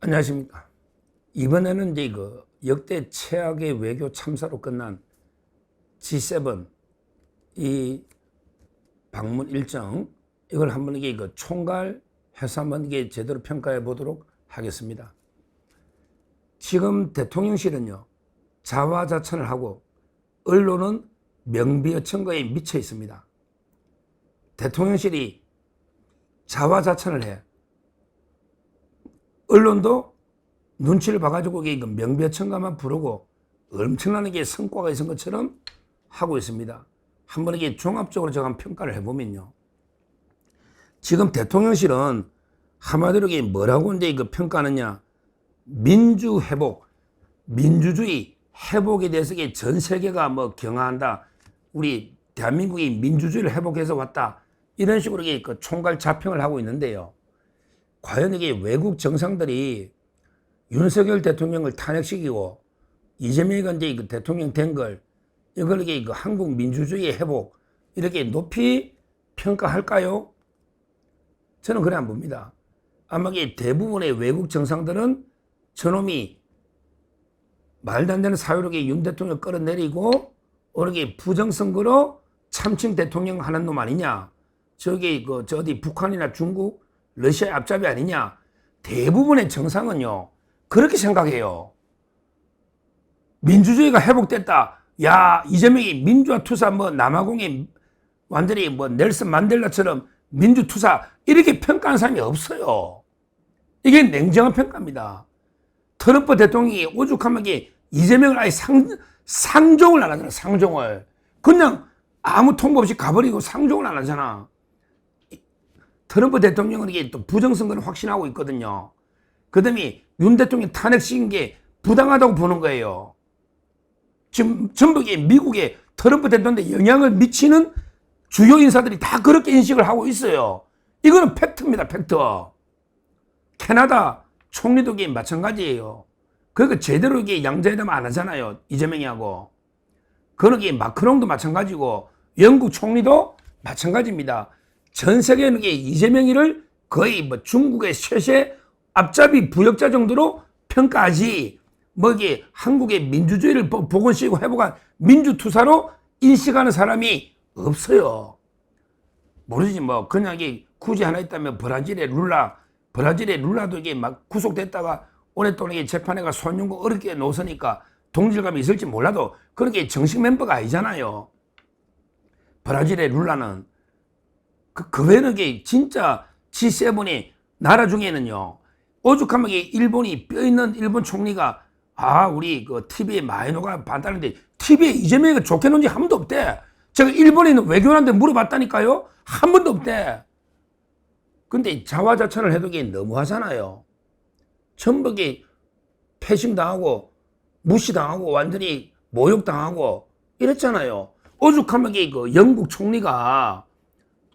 안녕하십니까. 이번에는 이제 역대 최악의 외교 참사로 끝난 G7 이 방문 일정, 이걸 한번 이게 총괄해서 한번 이게 제대로 평가해 보도록 하겠습니다. 지금 대통령실은요, 자화자찬을 하고 언론은 명비어천거에 미쳐 있습니다. 대통령실이 자화자찬을 해. 언론도 눈치를 봐가지고 명비어천가만 부르고 엄청난 게 성과가 있은 것처럼 하고 있습니다. 한번 이게 종합적으로 제가 한번 평가를 해보면요. 지금 대통령실은 한마디로 이게 뭐라고 이제 평가하느냐. 민주회복, 민주주의 회복에 대해서 전 세계가 경하한다. 우리 대한민국이 민주주의를 회복해서 왔다. 이런 식으로 총괄 자평을 하고 있는데요. 과연 이게 외국 정상들이 윤석열 대통령을 탄핵시키고 이재명이가 이제 대통령 된 걸, 이걸 한국 민주주의의 회복, 이렇게 높이 평가할까요? 저는 그래 안 봅니다. 아마 대부분의 외국 정상들은 저놈이 말도 안 되는 사유로 윤 대통령 끌어내리고 오르게 부정선거로 참칭 대통령 하는 놈 아니냐. 저기 저 어디 북한이나 중국, 러시아의 앞잡이 아니냐. 대부분의 정상은요, 그렇게 생각해요. 민주주의가 회복됐다. 야, 이재명이 민주화 투사 남아공의 완전히 넬슨 만델라처럼 민주투사, 이렇게 평가하는 사람이 없어요. 이게 냉정한 평가입니다. 트럼프 대통령이 오죽하면 이재명을 아예 상종을 안 하잖아. 상종을. 그냥 아무 통보 없이 가버리고 상종을 안 하잖아. 트럼프 대통령은 이게 또 부정선거를 확신하고 있거든요. 그 다음에 윤 대통령 탄핵시킨 게 부당하다고 보는 거예요. 지금 전부 미국의 트럼프 대통령에 영향을 미치는 주요 인사들이 다 그렇게 인식을 하고 있어요. 이거는 팩트입니다. 팩트. 캐나다 총리도 마찬가지예요. 그러니까 제대로 양자회담 안 하잖아요. 이재명이 하고. 그러기에 마크롱도 마찬가지고 영국 총리도 마찬가지입니다. 전 세계는 이재명이를 거의 중국의 쇠쇠 앞잡이 부역자 정도로 평가하지, 한국의 민주주의를 복원시키고 회복한 민주투사로 인식하는 사람이 없어요. 모르지 그냥 굳이 하나 있다면 브라질의 룰라도 구속됐다가 오랫동안 재판에가 손윤고 어렵게 놓으니까 동질감이 있을지 몰라도 그렇게 정식 멤버가 아니잖아요. 브라질의 룰라는. 그 외에는 진짜 G7이 나라 중에는요, 오죽하면 일본이 뼈있는 일본 총리가 우리 TV에 마이노가 반다는데 TV에 이재명이가 좋게 논지 한 번도 없대. 제가 일본에 있는 외교관한테 물어봤다니까요. 한 번도 없대. 근데 자화자찬을 해도 너무하잖아요. 전부 패싱당하고 무시당하고 완전히 모욕당하고 이랬잖아요. 오죽하면 영국 총리가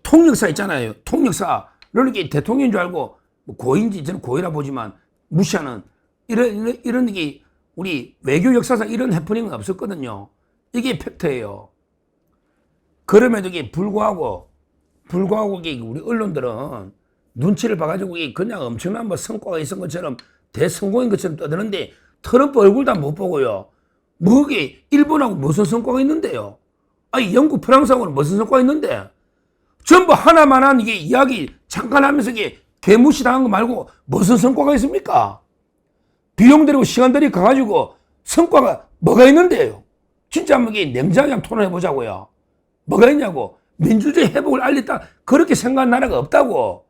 통역사 있잖아요. 통역사를 대통령인 줄 알고 고인지 저는 고이라 보지만 무시하는 이런 우리 외교 역사상 이런 해프닝은 없었거든요. 이게 팩트예요. 그럼에도 불구하고 우리 언론들은 눈치를 봐가지고 아냥 엄청난 성과가 있은 것처럼 대성공인 것처럼 떠드는데 트럼프 얼굴 다 못 보고요. 일본하고 무슨 성과가 있는데요? 영국, 프랑스하고는 무슨 성과가 있는데? 전부 하나만한 이야기 잠깐 하면서 개무시당한 거 말고 무슨 성과가 있습니까? 비용 들이고 시간 들이 가가지고 성과가 뭐가 있는데요? 진짜 한번 냉정하게 토론해 보자고요. 뭐가 있냐고. 민주주의 회복을 알렸다. 그렇게 생각한 나라가 없다고.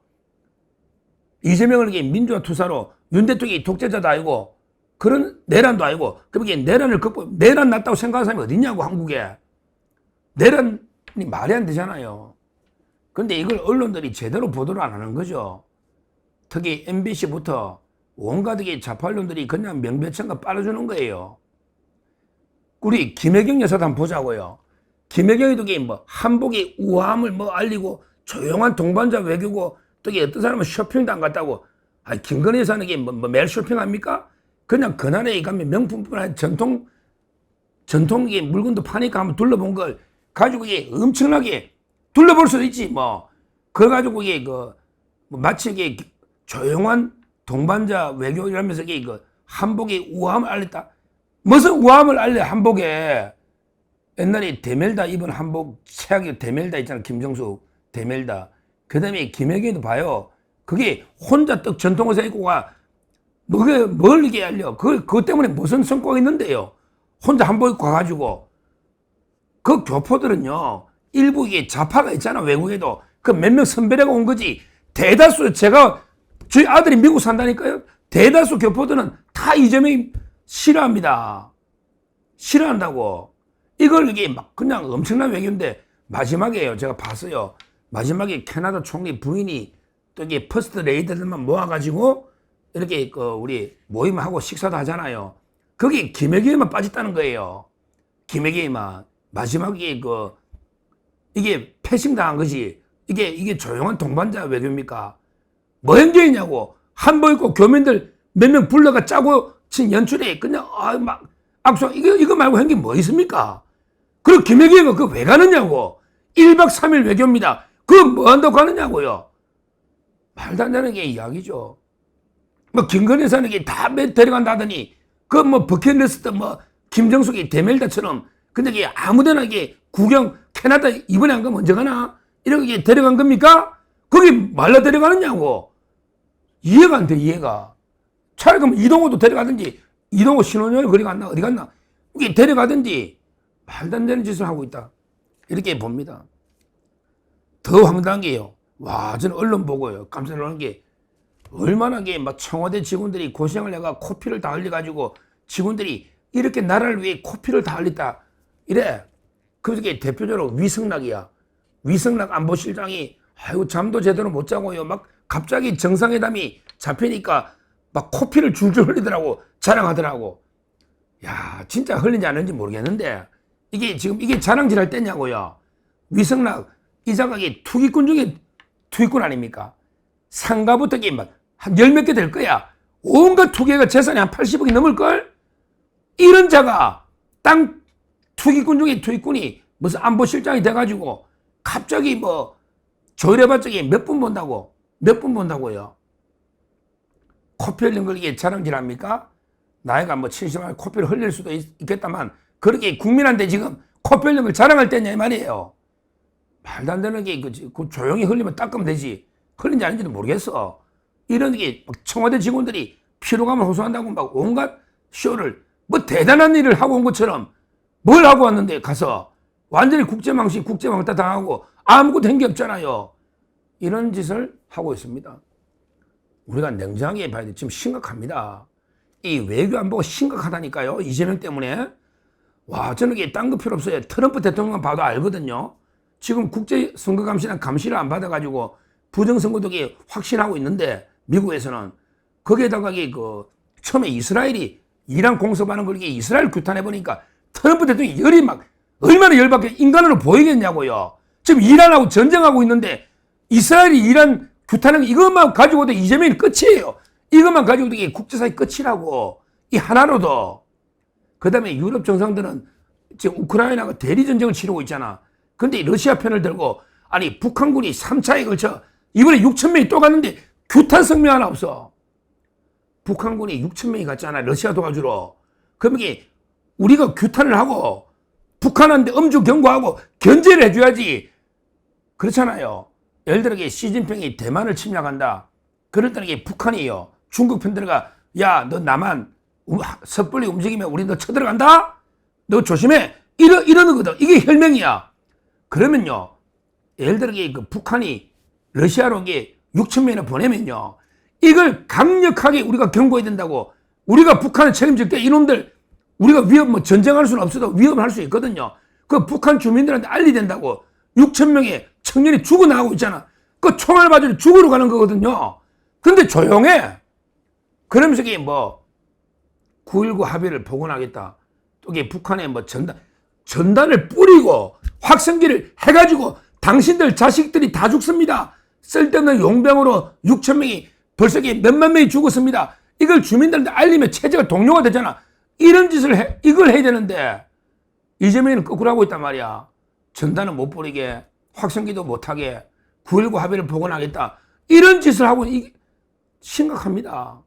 이재명을 민주화 투사로 윤 대통령이 독재자도 아니고 그런 내란도 아니고, 그럼 내란을 내란 났다고 생각하는 사람이 어딨냐고, 한국에. 내란이 말이 안 되잖아요. 근데 이걸 언론들이 제대로 보도를 안 하는 거죠. 특히 MBC부터 온갖 좌파 언론들이 그냥 명배천가 빨아주는 거예요. 우리 김혜경 여사도 한번 보자고요. 김혜경이도 한복의 우아함을 알리고 조용한 동반자 외교고, 또 어떤 사람은 쇼핑도 안 갔다고. 김건희 여사는 매일 쇼핑합니까? 그냥 그날에 가면 명품뿐만 전통 물건도 파니까 한번 둘러본 걸 가지고 엄청나게 둘러볼 수도 있지. 그거 가지고 마치 조용한 동반자 외교 이러면서 이거 한복의 우아함을 알렸다. 무슨 우아함을 알려 한복에. 옛날에 대멜다 입은 한복 최악의 대멜다 있잖아. 김정숙 대멜다. 그 다음에 김혜경도 봐요. 그게 혼자 떡 전통의상 입고 가. 그게 뭘 이게 알려. 그것 때문에 무슨 성과가 있는데요. 혼자 한복 입고 가가지고. 그 교포들은요. 일부 이게 좌파가 있잖아. 외국에도. 그 몇 명 선별해가 온 거지. 대다수 제가 저희 아들이 미국 산다니까요. 대다수 교포들은 다 이재명이 싫어합니다. 싫어한다고. 이걸 이게 막 그냥 엄청난 외교인데 마지막에요. 제가 봤어요. 마지막에 캐나다 총리 부인이 또 이게 퍼스트 레이더들만 모아가지고 이렇게 우리 모임하고 식사도 하잖아요. 거기 김혜경에만 빠졌다는 거예요. 김혜경에만. 마지막에 이게 패싱 당한 거지. 이게 조용한 동반자 외교입니까? 뭐 행정이냐고. 한복 입고 교민들 몇 명 불러가 짜고 친 연출에 그냥 막 악수 이거 말고 행기 뭐 있습니까? 그리고 김혜경이가 그거 왜 가느냐고. 1박 3일 외교입니다. 그거 뭐 한다고 가느냐고요. 말도 안 되는 게 이야기죠. 뭐 김건희 여사는 다 데려간다 하더니 그 뭐 버킷리스트 뭐 김정숙이 대멜다처럼 근데 이게 아무데나 이게 구경 캐나다 이번에 한 거 먼저 가나? 이렇게 데려간 겁니까? 거기 말라 데려가느냐고. 이해가 안 돼, 이해가. 차라리 그럼 이동호도 데려가든지, 이동호 신혼여행 거리 갔나? 어디 갔나? 이게 데려가든지, 말도 안 되는 짓을 하고 있다. 이렇게 봅니다. 더 황당한 게요. 와, 저는 언론 보고요. 깜짝 놀란 게, 얼마나 막 청와대 직원들이 고생을 해가 코피를 다 흘려가지고 직원들이 이렇게 나라를 위해 코피를 다 흘렸다. 이래. 그게 대표적으로 위성락이야. 위성락 안보실장이 아이고 잠도 제대로 못 자고요. 막 갑자기 정상회담이 잡히니까 막 코피를 줄줄 흘리더라고. 자랑하더라고. 야, 진짜 흘린지 안 흘린지 모르겠는데 이게 지금 이게 자랑질 할 때냐고요. 위성락 이자가 투기꾼 중에 투기꾼 아닙니까? 상가부터 한 열 몇 개 될 거야. 온갖 투기가 재산이 한 80억이 넘을걸? 이런 자가 땅 투기꾼 중에 투기꾼이 무슨 안보실장이 돼가지고 갑자기 뭐 조율해봤자 몇 분 본다고? 몇 분 본다고요? 코피 흘린 걸 이게 자랑질 합니까? 나이가 뭐 70만 코피를 흘릴 수도 있겠다만 그렇게 국민한테 지금 코피 흘린 걸 자랑할 때냐 이 말이에요. 말도 안 되는 게 그 조용히 흘리면 닦으면 되지. 흘린지 아닌지도 모르겠어. 이런 게 청와대 직원들이 피로감을 호소한다고 막 온갖 쇼를 뭐 대단한 일을 하고 온 것처럼 뭘 하고 왔는데 가서 완전히 국제망신, 국제망타 당하고 아무것도 한 게 없잖아요. 이런 짓을 하고 있습니다. 우리가 냉정하게 봐야 돼. 지금 심각합니다. 이 외교 안보가 심각하다니까요. 이재명 때문에. 와, 저는 이게 딴 거 필요 없어요. 트럼프 대통령만 봐도 알거든요. 지금 국제선거감시나 감시를 안 받아가지고 부정선거도 확신하고 있는데 미국에서는 거기에다가 처음에 이스라엘이 이란 공습하는 걸 이스라엘 규탄해보니까 트럼프 대통령이 열이 막 얼마나 열받게 인간으로 보이겠냐고요. 지금 이란하고 전쟁하고 있는데 이스라엘이 이란 규탄하는 이것만 가지고도 이재명이 끝이에요. 이것만 가지고도 이게 국제사회 끝이라고. 이 하나로도. 그 다음에 유럽 정상들은 지금 우크라이나가 대리전쟁을 치르고 있잖아. 근데 러시아 편을 들고 아니 북한군이 3차에 걸쳐 이번에 6천 명이 또 갔는데 규탄 성명 하나 없어. 북한군이 6천 명이 갔잖아. 러시아 도와주러. 그럼 이게 우리가 규탄을 하고 북한한테 엄중 경고하고 견제를 해줘야지. 그렇잖아요. 예를 들어 시진핑이 대만을 침략한다. 그럴 때는 이게 북한이에요. 중국 편 들어가 야, 너 남한 섣불리 움직이면 우리 너 쳐들어간다? 너 조심해. 이러는 거거든. 이게 혈맹이야. 그러면요. 예를 들어 북한이 러시아로 6천 명이나 보내면요. 이걸 강력하게 우리가 경고해야 된다고. 우리가 북한을 책임질 때 이놈들 우리가 전쟁할 수는 없어도 위협을 할 수 있거든요. 그 북한 주민들한테 알려야 된다고. 6천 명의 청년이 죽어나가고 있잖아. 그 총알 맞으러 죽으러 가는 거거든요. 근데 조용해. 그러면서 9.19 합의를 복원하겠다. 또 북한에 전단을 뿌리고 확성기를 해가지고 당신들 자식들이 다 죽습니다. 쓸데없는 용병으로 6천 명이 벌써 몇만 명이 죽었습니다. 이걸 주민들한테 알리면 체제가 동료가 되잖아. 이런 짓을 이걸 해야 되는데 이재명이는 거꾸로 하고 있단 말이야. 전단은 못 뿌리게, 확성기도 못하게, 9.19 합의를 복원하겠다. 이런 짓을 하고 심각합니다.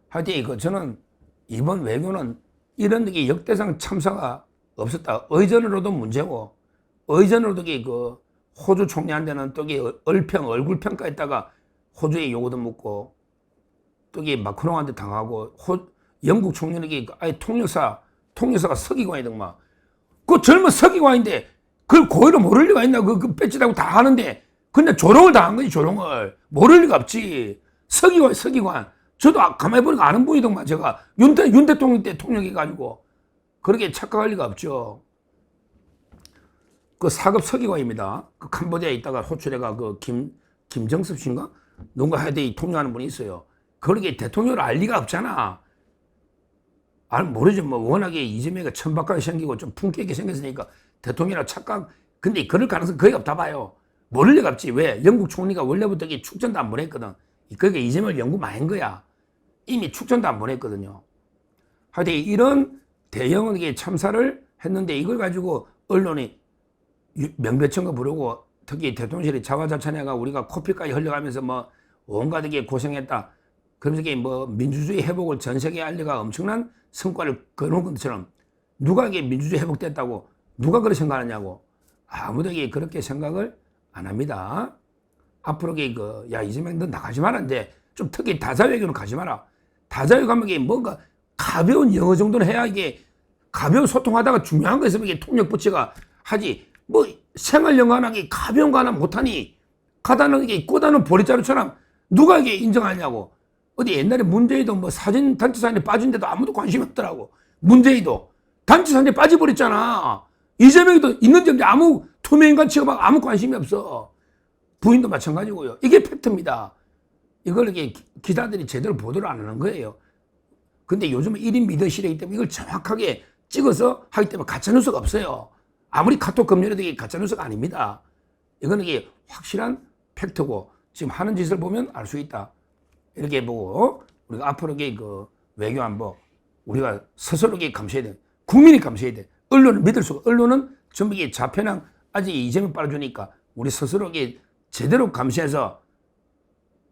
하여튼 저는 이번 외교는 이런 게 역대상 참사가 없었다. 의전으로도 문제고, 의전으로도 그 호주 총리한테는 또 얼굴 평가했다가 호주에 요구도 묻고, 또 마크롱한테 당하고, 영국 총리는 아예 통역사가 서기관이더만. 그 젊은 서기관인데 그걸 고의로 모를 리가 있나? 그 배지라고 다 하는데 그냥 조롱을 당한 거지, 조롱을. 모를 리가 없지. 서기관. 저도 가만히 보니까 아는 분이더만. 제가 윤 대통령 때 통역해가지고. 그렇게 착각할 리가 없죠. 그 4급 서기관입니다. 그 캄보디아에 있다가 호출해가 김정섭 씨인가? 누군가 하여튼 통역하는 분이 있어요. 그렇게 대통령을 알 리가 없잖아. 모르죠. 뭐 워낙에 이재명이가 천박하게 생기고 좀 품격 있게 생겼으니까 대통령이라 착각. 근데 그럴 가능성 거의 없다 봐요. 모를 리가 없지. 왜? 영국 총리가 원래부터 축전도 안 보냈거든. 그러니까 이재명을 연구 많이 한 거야. 이미 축전도 안 보냈거든요. 하여튼 이런 대형의 참사를 했는데 이걸 가지고 언론이 명배천거 부르고 특히 대통령실이 자화자찬해가 우리가 코피까지 흘려가면서 뭐 온갖 게 고생했다. 그러면서 뭐 민주주의 회복을 전 세계에 알려가 엄청난 성과를 거놓은 것처럼 누가 이게 민주주의 회복됐다고 누가 그렇게 생각하느냐고. 아무도 그렇게 생각을 안 합니다. 앞으로 야 이재명 너 나가지 말았는데 좀 특히 다자외교는 가지 마라. 다자외교 가면 뭔가 가벼운 영어 정도는 해야 가벼운 소통하다가 중요한 거 있으면 통역 부처가 하지. 뭐 생활 영어 하나 가벼운 거 하나 못하니 가다는 꼬다는 보리자루처럼 누가 인정하냐고. 어디 옛날에 문재인도 뭐 단체 사진에 빠진데도 아무도 관심이 없더라고. 문재인도 단체 사진에 빠져버렸잖아. 이재명이도 있는지 없는지 아무 투명인간 취급하고 아무 관심이 없어. 부인도 마찬가지고요. 이게 팩트입니다. 이걸 기자들이 제대로 보도를 안 하는 거예요. 근데 요즘은 1인 미디어 시대이기 때문에 이걸 정확하게 찍어서 하기 때문에 가짜뉴스가 없어요. 아무리 카톡 검열해도 이게 가짜뉴스가 아닙니다. 이거는 확실한 팩트고 지금 하는 짓을 보면 알 수 있다. 이렇게 보고 우리가 앞으로 외교 안보 우리가 스스로 감시해야 돼. 국민이 감시해야 돼. 언론을 믿을 수가. 언론은 전부 좌편향 아직 이재명 빨아주니까 우리 스스로 제대로 감시해서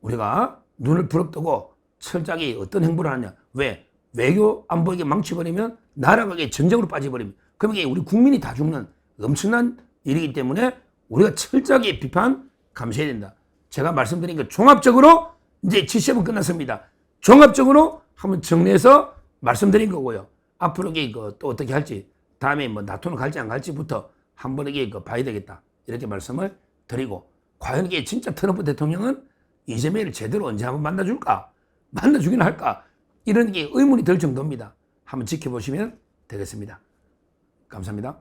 우리가 눈을 부릅뜨고 철저하게 어떤 행보를 하느냐. 왜? 외교 안보에게 망쳐버리면 나라가 전쟁으로 빠져버리면 그러면 우리 국민이 다 죽는 엄청난 일이기 때문에 우리가 철저하게 비판 감시해야 된다. 제가 말씀드린 거 종합적으로 이제 70은 끝났습니다. 종합적으로 한번 정리해서 말씀드린 거고요. 앞으로 또 어떻게 할지 다음에 뭐 나토는 갈지 안 갈지부터 한 번에 봐야 되겠다. 이렇게 말씀을 드리고 과연 이게 진짜 트럼프 대통령은 이재명을 제대로 언제 한번 만나줄까? 만나주긴 할까? 이런 게 의문이 들 정도입니다. 한번 지켜보시면 되겠습니다. 감사합니다.